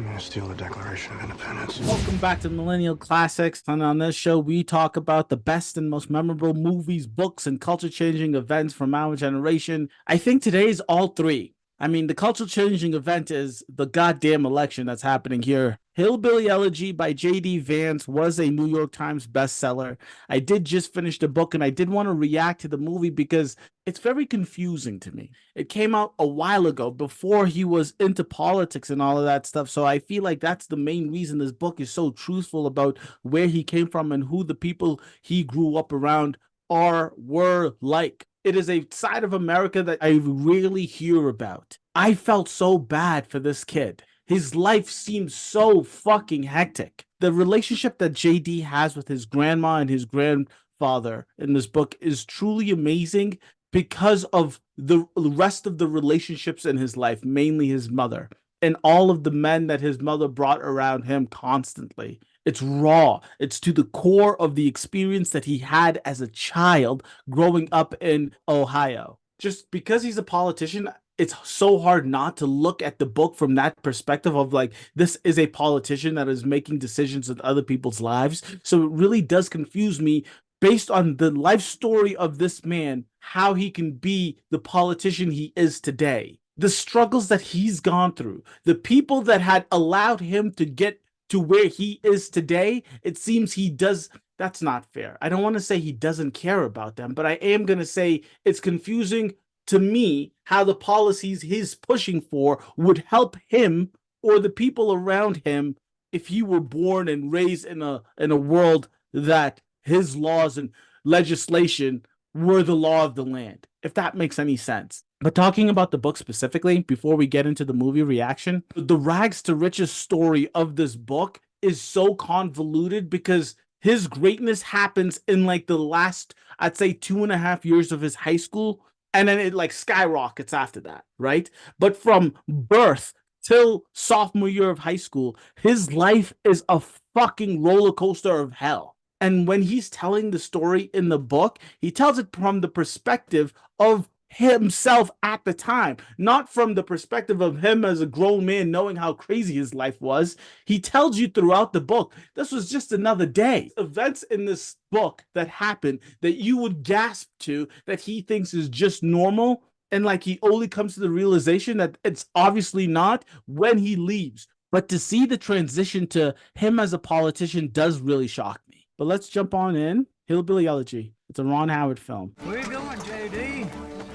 I'm gonna steal the Declaration of Independence. Welcome back to Millennial Classics, and on this show we talk about the best and most memorable movies, books, and culture-changing events from our generation. I think today is all three. I mean, the culture-changing event is the goddamn election that's happening here. Hillbilly Elegy by JD Vance was a New York Times bestseller. I did just finish the book, and I did want to react to the movie because it's very confusing to me. It came out a while ago before he was into politics and all of that stuff, so I feel like that's the main reason this book is so truthful about where he came from and who the people he grew up around were like. It is a side of America that I rarely hear about. I felt so bad for this kid. His life seems so fucking hectic. The relationship that JD has with his grandma and his grandfather in this book is truly amazing because of the rest of the relationships in his life, mainly his mother, and all of the men that his mother brought around him constantly. It's raw. It's to the core of the experience that he had as a child growing up in Ohio. Just because he's a politician, it's so hard not to look at the book from that perspective of like, this is a politician that is making decisions with other people's lives. So it really does confuse me based on the life story of this man, how he can be the politician he is today. The struggles that he's gone through, the people that had allowed him to get to where he is today, it seems he does. That's not fair. I don't want to say he doesn't care about them, but I am going to say it's confusing to me how the policies he's pushing for would help him or the people around him if he were born and raised in a world that his laws and legislation were the law of the land, if that makes any sense. But talking about the book specifically, before we get into the movie reaction, the rags to riches story of this book is so convoluted because his greatness happens in like the last, I'd say 2.5 years of his high school. And then it like skyrockets after that, right? But from birth till sophomore year of high school, his life is a fucking roller coaster of hell. And when he's telling the story in the book, he tells it from the perspective of himself at the time, not from the perspective of him as a grown man knowing how crazy his life was. He tells you throughout the book, this was just another day. Events in this book that happen that you would gasp to that he thinks is just normal, and like he only comes to the realization that it's obviously not when he leaves. But to see the transition to him as a politician does really shock me. But let's jump on in. Hillbilly Elegy. It's a Ron Howard film. Where you going, JD?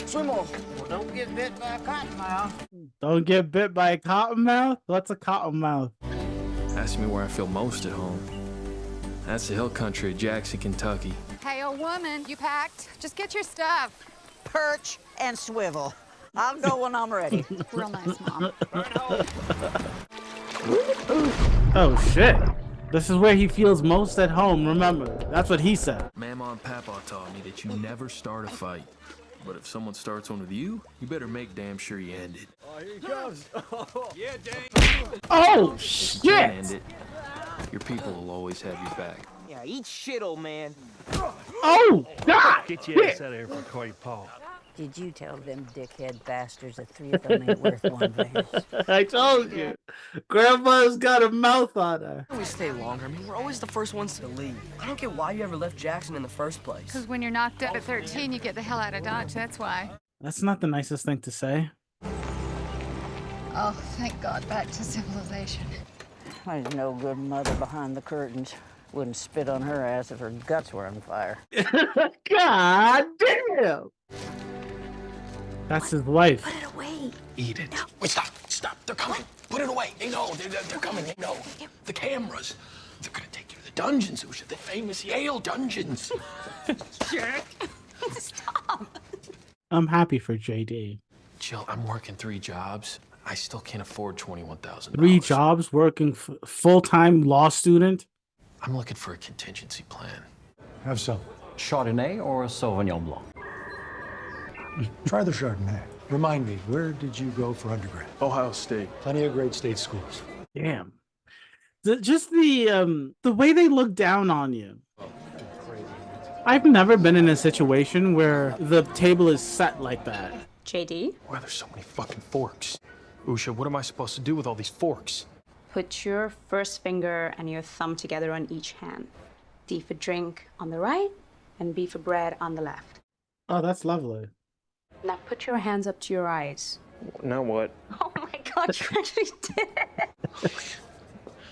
Swim off. Well, don't get bit by a cottonmouth. Don't get bit by a cottonmouth? What's a cottonmouth? Ask me where I feel most at home. That's the hill country of Jackson, Kentucky. Hey, old woman, you packed? Just get your stuff. Perch and swivel. I'll go when I'm ready. Real nice, Mom. Oh, shit. This is where he feels most at home, remember. That's what he said. Mama and Papa taught me that you never start a fight. But if someone starts one with you, you better make damn sure you end it. Oh, here he comes. Yeah, Dane. Oh, End shit. it. Your people will always have your back. Yeah, eat shit, old man. Oh, God. Get your ass out of here for Clay Paul. Did you tell them dickhead bastards that 3 of them ain't worth one Vance? I told you. Grandma's got a mouth on her. We stay longer. I mean, we're always the first ones to leave. I don't get why you ever left Jackson in the first place. Because when you're knocked up at 13, you get the hell out of Dodge. That's why. That's not the nicest thing to say. Oh, thank God, back to civilization. There's no good mother behind the curtains. Wouldn't spit on her ass if her guts were on fire. God damn. That's his wife. Put it away. Eat it. No. Wait, stop. They're coming. Put it away. They know. They're coming. They know. The cameras. They're gonna take you to the dungeons, Usha. The famous Yale dungeons. Jerk. Stop. I'm happy for JD. Jill, I'm working 3 jobs. I still can't afford $21,000. 3 jobs, working full-time law student. I'm looking for a contingency plan. Have some. Chardonnay or a Sauvignon Blanc? Try the Chardonnay. Remind me, where did you go for undergrad? Ohio State. Plenty of great state schools. Damn. The way they look down on you. I've never been in a situation where the table is set like that. JD? Why are there so many fucking forks? Usha, what am I supposed to do with all these forks? Put your first finger and your thumb together on each hand. D for drink on the right and B for bread on the left. Oh, that's lovely. Now put your hands up to your eyes. Now what? Oh my God, you actually did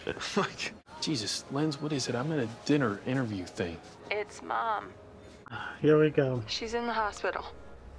it. Jesus, Lens, what is it? I'm in a dinner interview thing. It's Mom. Here we go. She's in the hospital.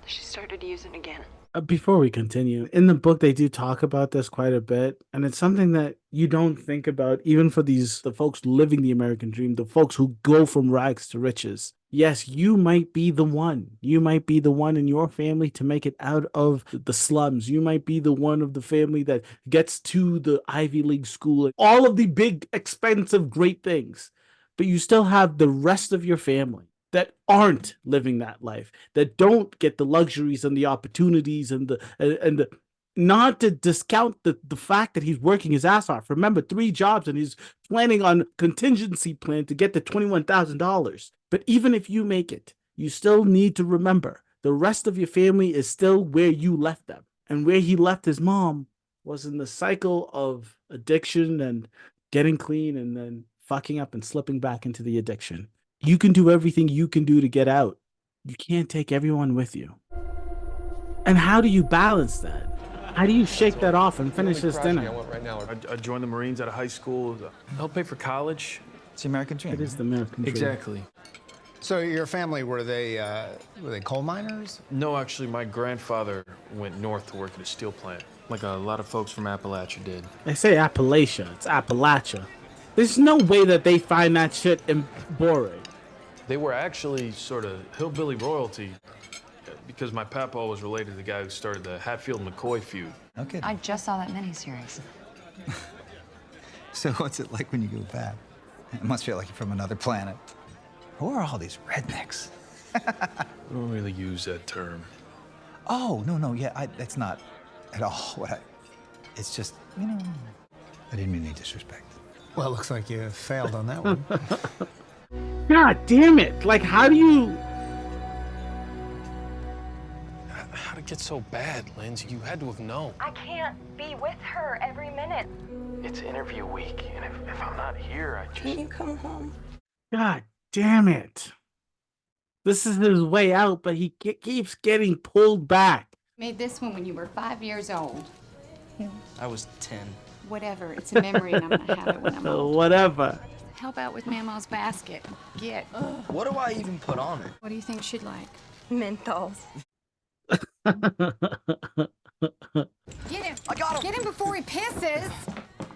She started using again. Before we continue, in the book, they do talk about this quite a bit. And it's something that you don't think about, even for the folks living the American dream, the folks who go from rags to riches. Yes, you might be the one. You might be the one in your family to make it out of the slums. You might be the one of the family that gets to the Ivy League school. All of the big, expensive, great things. But you still have the rest of your family that aren't living that life, that don't get the luxuries and the opportunities and the not to discount the fact that he's working his ass off. Remember, 3 jobs and he's planning on contingency plan to get the $21,000. But even if you make it, you still need to remember the rest of your family is still where you left them. And where he left his mom was in the cycle of addiction and getting clean and then fucking up and slipping back into the addiction. You can do everything you can do to get out. You can't take everyone with you. And how do you balance that? How do you shake that off and finish this dinner? I joined the Marines out of high school. Help pay for college. It's the American dream. It is the American dream. Exactly. So your family, were they coal miners? No, actually, my grandfather went north to work at a steel plant, like a lot of folks from Appalachia did. They say Appalachia. It's Appalachia. There's no way that they find that shit boring. They were actually sort of hillbilly royalty because my papa was related to the guy who started the Hatfield-McCoy feud. Okay. I just saw that miniseries. So what's it like when you go back? It must feel like you're from another planet. Who are all these rednecks? We don't really use that term. Oh, no, yeah, that's not at all what I... It's just, I didn't mean any disrespect. Well, it looks like you failed on that one. God damn it. Like, how do you... How'd it get so bad, Lens? You had to have known. I can't be with her every minute. It's interview week, and if I'm not here, I just... Can you come home? God damn it. This is his way out, but he keeps getting pulled back. Made this one when you were 5 years old. I was 10. Whatever, it's a memory and I'm gonna have it when I'm old. Whatever. Help out with Mama's basket. Get. What do I even put on it? What do you think she'd like? Menthols. Get him! I got him! Get him before he pisses!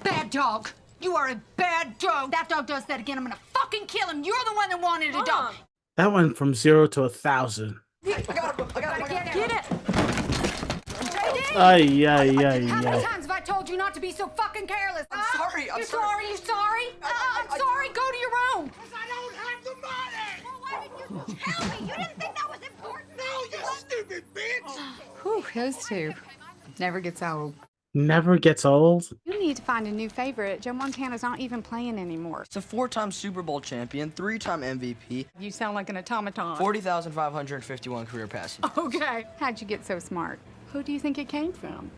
Bad dog! You are a bad dog! That dog does that again, I'm gonna fucking kill him! You're the one that wanted a dog! That went from 0 to 1,000. I got him! Get it! Ay. How many times have I told you not to be so fucking careless? I'm sorry, You sorry? I'm sorry. Go to your room. Because I don't have the money! Well, why didn't you tell me? You didn't think that was important? No, you stupid bitch! Whew, those two. Never gets old. Never gets old. You need to find a new favorite. Joe Montana's not even playing anymore. It's a 4-time Super Bowl champion, 3-time MVP, You sound like an automaton. 40,551 career passing. Okay. How'd you get so smart? Who do you think it came from?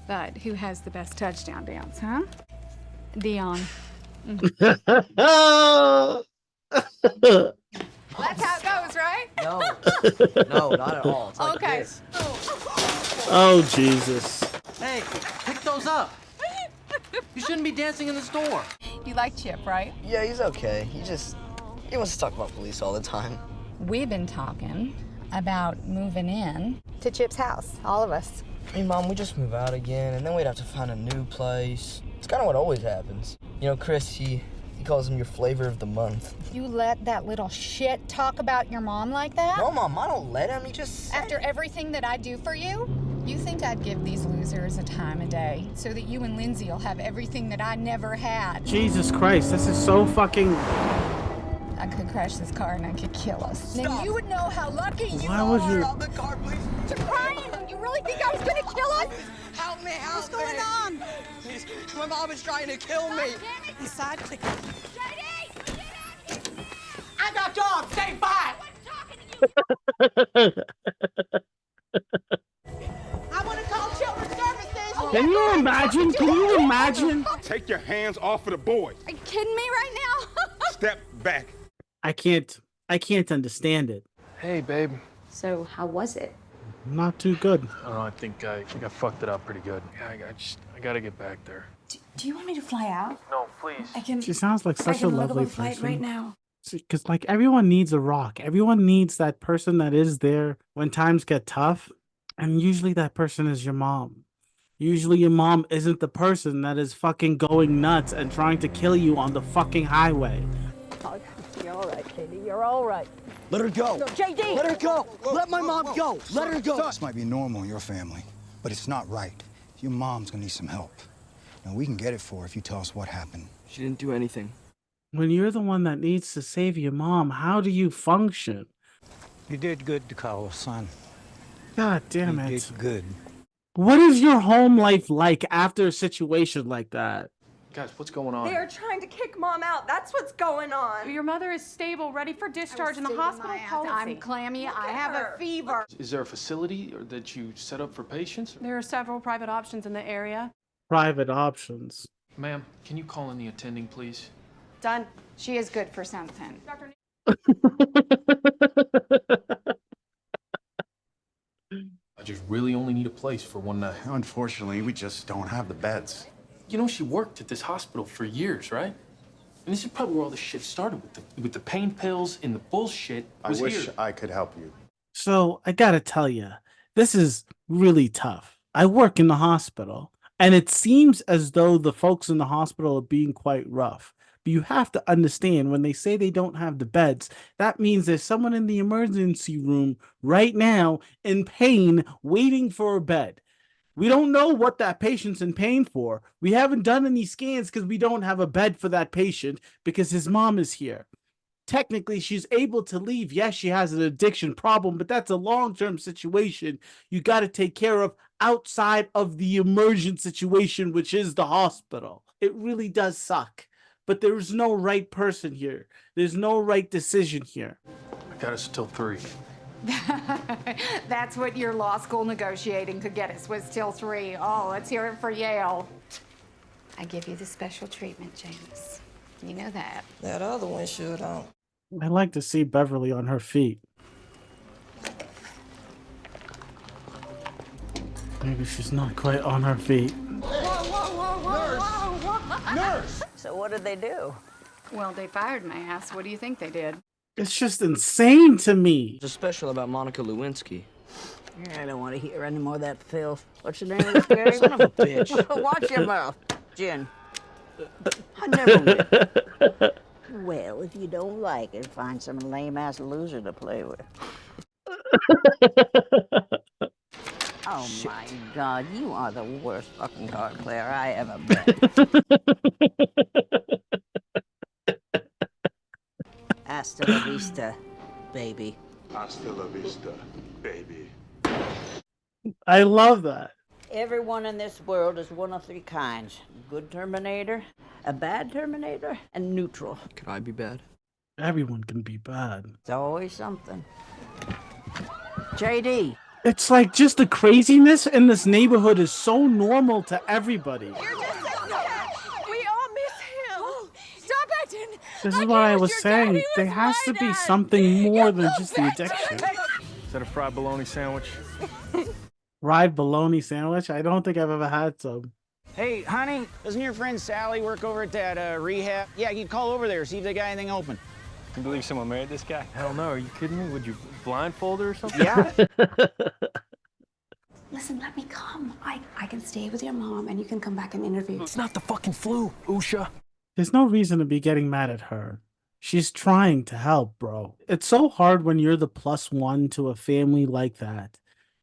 But who has the best touchdown dance, huh? Dion. Oh, That's how it goes, right? No, not at all. It's like Okay. this. oh, Jesus. Hey, pick those up. You shouldn't be dancing in the store. You like Chip, right? Yeah, he's okay. He wants to talk about police all the time. We've been talking about moving in to Chip's house, all of us. Hey, Mom, we just move out again, and then we'd have to find a new place. It's kind of what always happens. You know, Chris, he calls him your flavor of the month. You let that little shit talk about your mom like that? No, Mom, I don't let him. He just... After everything that I do for you? You think I'd give these losers a time of day so that you and Lindsay will have everything that I never had? Jesus Christ, this is so fucking... I could crash this car and I could kill us. Stop. Then you would know how lucky you Why are. would you... Stop the car, please. You're crying. You really think I was gonna kill us? Help me, help me. What's going on? Please. My mom is trying to kill me. Decide to... I got dogs, stay by! I want to call children's services. Can you imagine? Can you imagine? Take your hands off of the boy. Are you kidding me right now? Step back. I can't understand it. Hey, babe. So, how was it? Not too good. I don't know, I think I fucked it up pretty good. Yeah, I gotta get back there. Do you want me to fly out? No, please. I can. She sounds like such a lovely flight person. right now. Because like everyone needs a rock. Everyone needs that person that is there when times get tough. And usually that person is your mom. Usually your mom isn't the person that is fucking going nuts and trying to kill you on the fucking highway. Oh, you're all right, JD. You're all right. Let her go. No, JD! Let her go. Let my mom go. Let her go. This might be normal in your family, but it's not right. Your mom's gonna need some help. Now, we can get it for her if you tell us what happened. She didn't do anything. When you're the one that needs to save your mom, how do you function? You did good, Carlos, son. God damn You it. did good. What is your home life like after a situation like that? Guys, what's going on? They are trying to kick Mom out. That's what's going on. Your mother is stable, ready for discharge in the hospital policy. I'm clammy. I have a fever. Is there a facility or that you set up for patients? There are several private options in the area. Private options. Ma'am, can you call in the attending, please? Done. She is good for something. I just really only need a place for one night. Unfortunately, we just don't have the beds. You know, she worked at this hospital for years, right? And this is probably where all this shit started with the pain pills and the bullshit. I wish I could help you. So I gotta tell you, this is really tough. I work in the hospital, and it seems as though the folks in the hospital are being quite rough. But you have to understand, when they say they don't have the beds, that means there's someone in the emergency room right now in pain, waiting for a bed. We don't know what that patient's in pain for. We haven't done any scans because we don't have a bed for that patient because his mom is here. Technically, she's able to leave. Yes, she has an addiction problem, but that's a long-term situation you got to take care of outside of the emergent situation, which is the hospital. It really does suck. But there's no right person here. There's no right decision here. I got us till 3. That's what your law school negotiating could get us, was till 3. Oh, let's hear it for Yale. I give you the special treatment, James. You know that. That other one should, I like to see Beverly on her feet. Maybe she's not quite on her feet. Nurse! So what did they do? Well, they fired my ass. What do you think they did? It's just insane to me. There's a special about Monica Lewinsky. I don't want to hear any more of that filth. What's your name of this game? Son of a bitch. Watch your mouth, Jen. I never will. Well, if you don't like it, find some lame-ass loser to play with. Oh my God, you are the worst fucking card player I ever met. Hasta la vista, baby. Hasta la vista, baby. I love that. Everyone in this world is one of 3 kinds. Good Terminator, a bad Terminator, and neutral. Could I be bad? Everyone can be bad. It's always something. JD. It's like just the craziness in this neighborhood is so normal to everybody. We all miss him. Stop acting. This is what I was saying. There has to be something more than just the addiction. Is that a fried bologna sandwich? Fried bologna sandwich? I don't think I've ever had some. Hey, honey, doesn't your friend Sally work over at that rehab? Yeah, you call over there, see if they got anything open. Can you believe someone married this guy? Hell no, are you kidding me? Would you blindfold her or something? Yeah. Listen, let me come. I can stay with your mom and you can come back and interview. It's not the fucking flu, Usha. There's no reason to be getting mad at her. She's trying to help, bro. It's so hard when you're the +1 to a family like that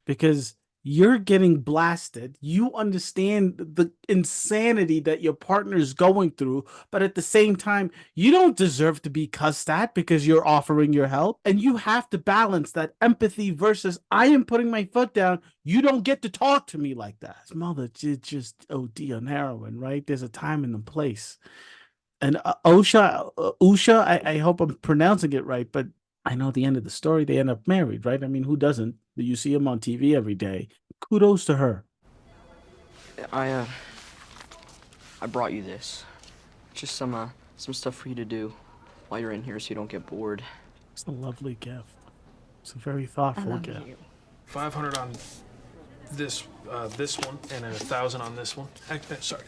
because you're getting blasted. You understand the insanity that your partner's going through, but at the same time, you don't deserve to be cussed at because you're offering your help. And you have to balance that empathy versus I am putting my foot down. You don't get to talk to me like that. His mother did just OD on heroin, right? There's a time and a place. And Usha, I hope I'm pronouncing it right, but I know the end of the story. They end up married, right? I mean, who doesn't? You see him on TV every day. Kudos to her. I brought you this. Just some stuff for you to do while you're in here so you don't get bored. It's a lovely gift. It's a very thoughtful gift. 500 on this one, and then 1,000 on this one. Sorry.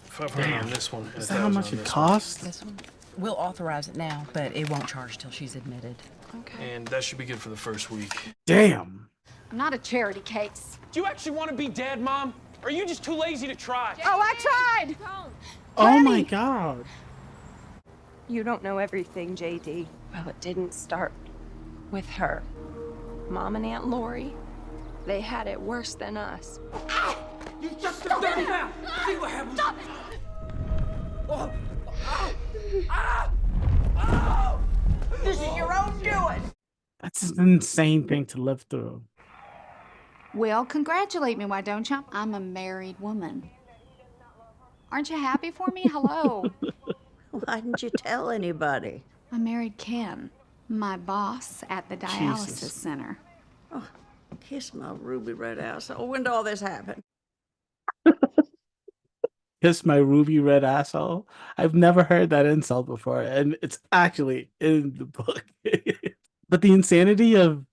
500 on this one. Is that how much it costs? This one? We'll authorize it now, but it won't charge till she's admitted. Okay. And that should be good for the first week. Damn. I'm not a charity case. Do you actually want to be dead, Mom? Or are you just too lazy to try? Oh, I tried! Oh my God. You don't know everything, JD. Well, it didn't start with her. Mom and Aunt Lori, they had it worse than us. You just a dirty mouth! See what happens? Stop it! Oh. Oh. This is your own doing. That's an insane thing to live through. Well, congratulate me, why don't you? I'm a married woman. Aren't you happy for me? Hello. Why didn't you tell anybody? I married Ken, my boss at the dialysis Jesus. center. Oh, kiss my ruby red asshole. When did all this happen? Kiss my ruby red asshole. I've never heard that insult before, and it's actually in the book. But the insanity of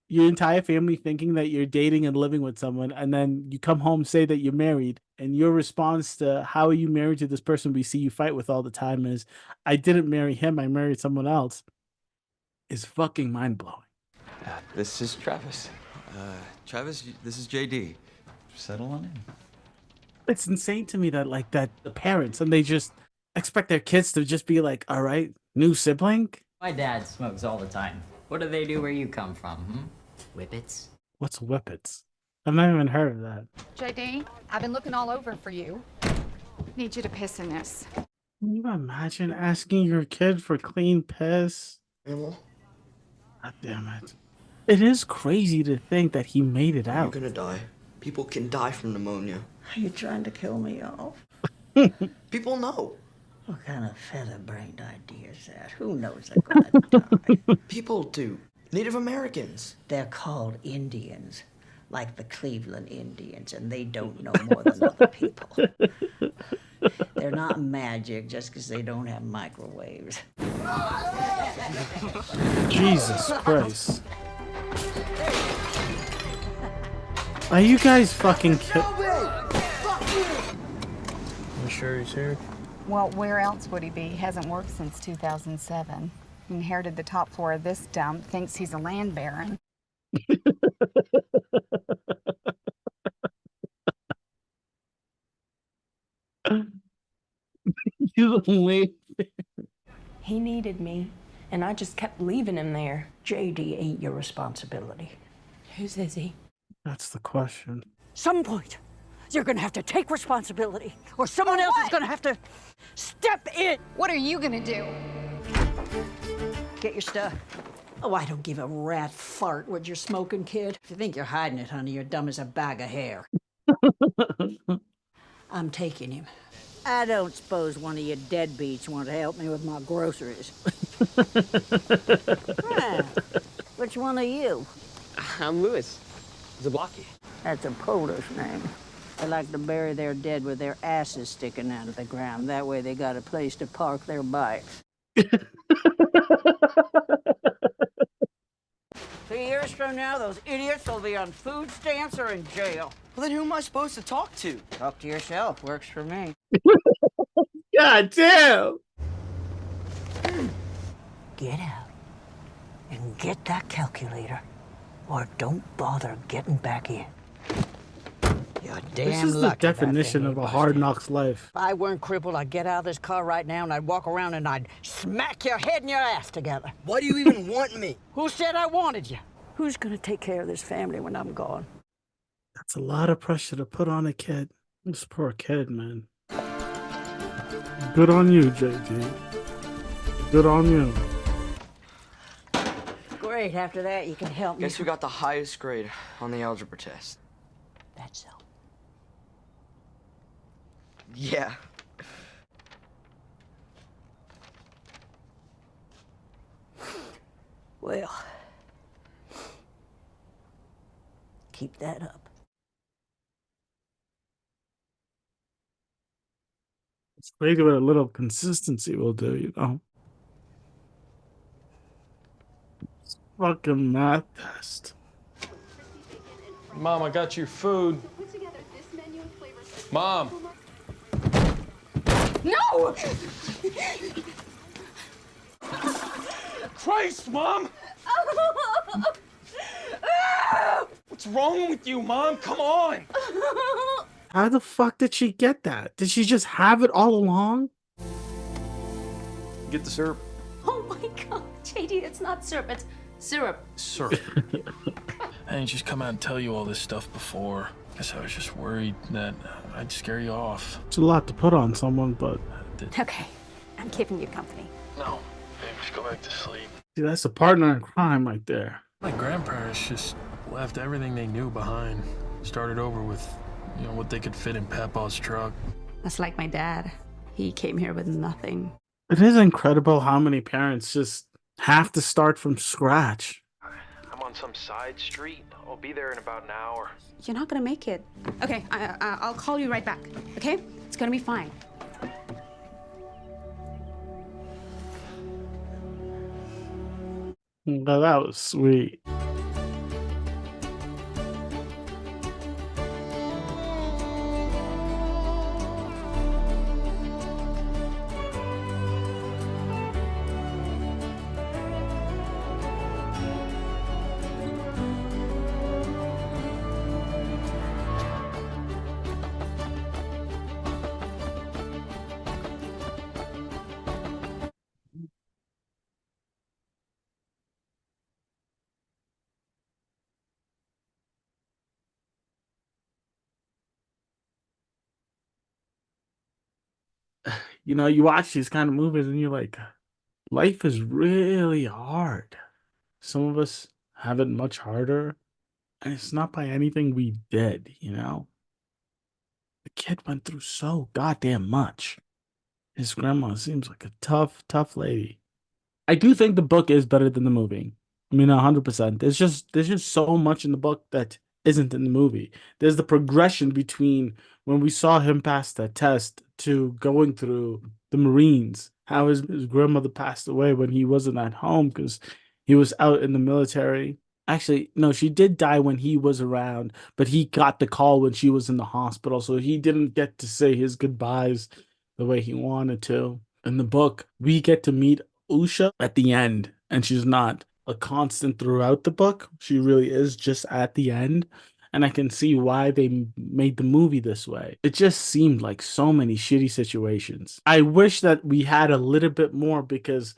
your entire family thinking that you're dating and living with someone, and then you come home, say that you're married, and your response to how are you married to this person we see you fight with all the time is, I didn't marry him, I married someone else, is fucking mind-blowing. This is Travis. Travis, this is JD. Settle on in. It's insane to me that that the parents, and they just expect their kids to just be like, all right, new sibling? My dad smokes all the time. What do they do where you come from, Whippets? What's whippets? I've never even heard of that. JD, I've been looking all over for you. Need you to piss in this. Can you imagine asking your kid for clean piss? Emil? God damn it. It is crazy to think that he made it out. You're gonna die. People can die from pneumonia. Are you trying to kill me off? People know. What kind of feather-brained idea is that? Who knows they're gonna die? People do. Native Americans. They're called Indians, like the Cleveland Indians, and they don't know more than other people. They're not magic just because they don't have microwaves. Jesus Christ. Are you guys fucking kidding? You sure he's here? Well, where else would he be? He hasn't worked since 2007. He inherited the top floor of this dump, thinks he's a land baron. He needed me, and I just kept leaving him there. JD ain't your responsibility. Whose is he? That's the question. Some point, you're gonna have to take responsibility, or someone else is gonna have to step in. What are you gonna do? Get your stuff. Oh, I don't give a rat fart what you're smoking, kid. If you think you're hiding it, honey, you're dumb as a bag of hair. I'm taking him. I don't suppose one of you deadbeats want to help me with my groceries. Which one are you? I'm Louis. Zablocki. That's a Polish name. They like to bury their dead with their asses sticking out of the ground. That way they got a place to park their bikes. 3 years from now, those idiots will be on food stamps or in jail. Well, then who am I supposed to talk to? Talk to yourself. Works for me. God damn! Get out and get that calculator, or don't bother getting back in. You're damn This is the lucky that definition thing of a ain't hard busted. knocks life. If I weren't crippled, I'd get out of this car right now and I'd walk around and I'd smack your head and your ass together. Why do you even want me? Who said I wanted you? Who's gonna take care of this family when I'm gone? That's a lot of pressure to put on a kid. This poor kid, man. Good on you, JD. Good on you. Great, after that you can help me. Guess who got the highest grade on the algebra test? That's so. Yeah. Well, keep that up. Maybe with a little consistency will do, you know. Fucking math test. Mom, I got your food. Mom. No! Christ, Mom! What's wrong with you, Mom? Come on! How the fuck did she get that? Did she just have it all along? Get the syrup. Oh my god, JD, it's not syrup, it's syrup. Syrup. I didn't just come out and tell you all this stuff before. Guess I was just worried that I'd scare you off. It's a lot to put on someone, but... Okay, I'm keeping you company. No, babe, just go back to sleep. See, that's a partner in crime right there. My grandparents just left everything they knew behind. Started over with, you know, what they could fit in Papa's truck. That's like my dad. He came here with nothing. It is incredible how many parents just have to start from scratch. I'm on some side street. I'll be there in about an hour. You're not gonna make it. Okay, I'll call you right back, okay? It's gonna be fine. Well, that was sweet. You know, you watch these kind of movies and you're like, life is really hard. Some of us have it much harder, and it's not by anything we did, you know? The kid went through so goddamn much. His grandma seems like a tough, tough lady. I do think the book is better than the movie. I mean, 100%. There's just so much in the book that isn't in the movie. There's the progression between when we saw him pass that test to going through the Marines, how his grandmother passed away when he wasn't at home because he was out in the military. Actually, no, she did die when he was around, but he got the call when she was in the hospital, so he didn't get to say his goodbyes the way he wanted to. In the book, we get to meet Usha at the end, and she's not a constant throughout the book. She really is just at the end, and I can see why they made the movie this way. It just seemed like so many shitty situations. I wish that we had a little bit more because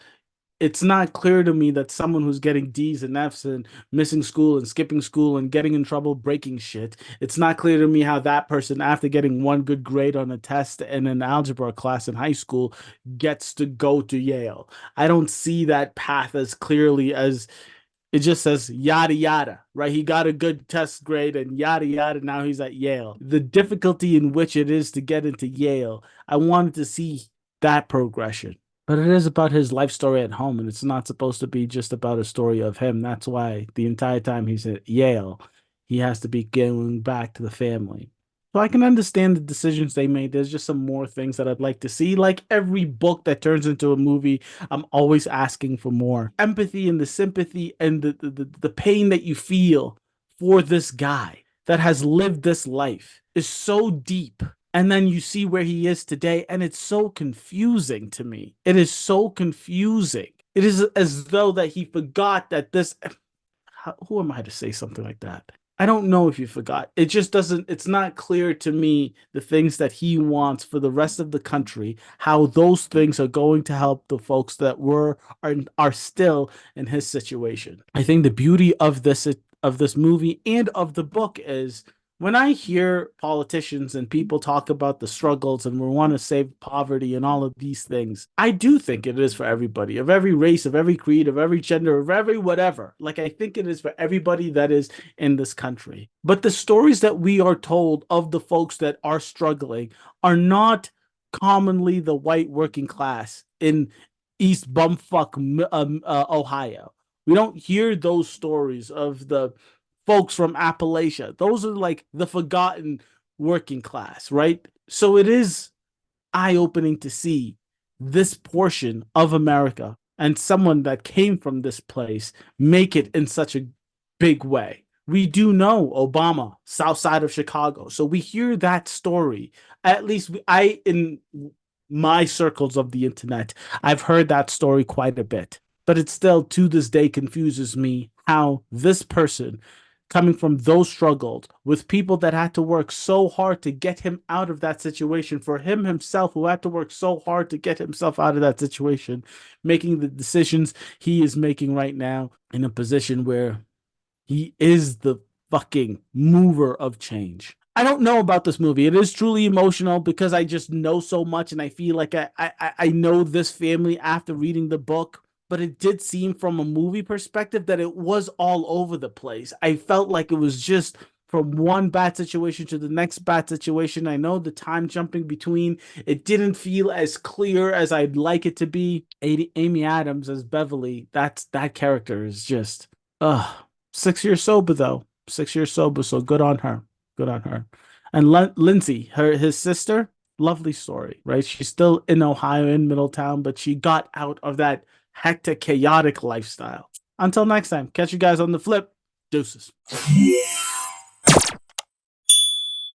it's not clear to me that someone who's getting D's and F's and missing school and skipping school and getting in trouble breaking shit, it's not clear to me how that person, after getting one good grade on a test in an algebra class in high school, gets to go to Yale. I don't see that path as clearly as it just says yada yada, right? He got a good test grade and yada yada. Now he's at Yale. The difficulty in which it is to get into Yale, I wanted to see that progression. But it is about his life story at home, and it's not supposed to be just about a story of him. That's why the entire time he's at Yale, he has to be going back to the family. So I can understand the decisions they made. There's just some more things that I'd like to see. Like every book that turns into a movie, I'm always asking for more empathy and the sympathy and the pain that you feel for this guy that has lived this life is so deep. And then you see where he is today, and it's so confusing to me. It is so confusing. It is as though that he forgot that this... Who am I to say something like that? I don't know if you forgot. It just doesn't... It's not clear to me the things that he wants for the rest of the country, how those things are going to help the folks that are still in his situation. I think the beauty of this movie and of the book is... When I hear politicians and people talk about the struggles and we want to save poverty and all of these things, I do think it is for everybody, of every race, of every creed, of every gender, of every whatever. Like, I think it is for everybody that is in this country. But the stories that we are told of the folks that are struggling are not commonly the white working class in East Bumfuck, Ohio. We don't hear those stories of the folks from Appalachia. Those are like the forgotten working class, right? So it is, eye-opening to see this portion of America and someone that came from this place make it in such a big way. We do know Obama, south side of Chicago. So we hear that story. At least in my circles of the internet, I've heard that story quite a bit. But it still, to this day, confuses me how this person, coming from those struggles, with people that had to work so hard to get him out of that situation, for him himself, who had to work so hard to get himself out of that situation, making the decisions he is making right now in a position where he is the fucking mover of change. I don't know about this movie. It is truly emotional because I just know so much, and I feel like I know this family after reading the book. But it did seem from a movie perspective that it was all over the place. I felt like it was just from one bad situation to the next bad situation. I know the time jumping between, it didn't feel as clear as I'd like it to be. Amy Adams as Beverly, that character is just, 6 years sober though. 6 years sober, so good on her. Good on her. And Lindsay, his sister, lovely story, right? She's still in Ohio, in Middletown, but she got out of that hectic, chaotic lifestyle. Until next time, catch you guys on the flip. Deuces.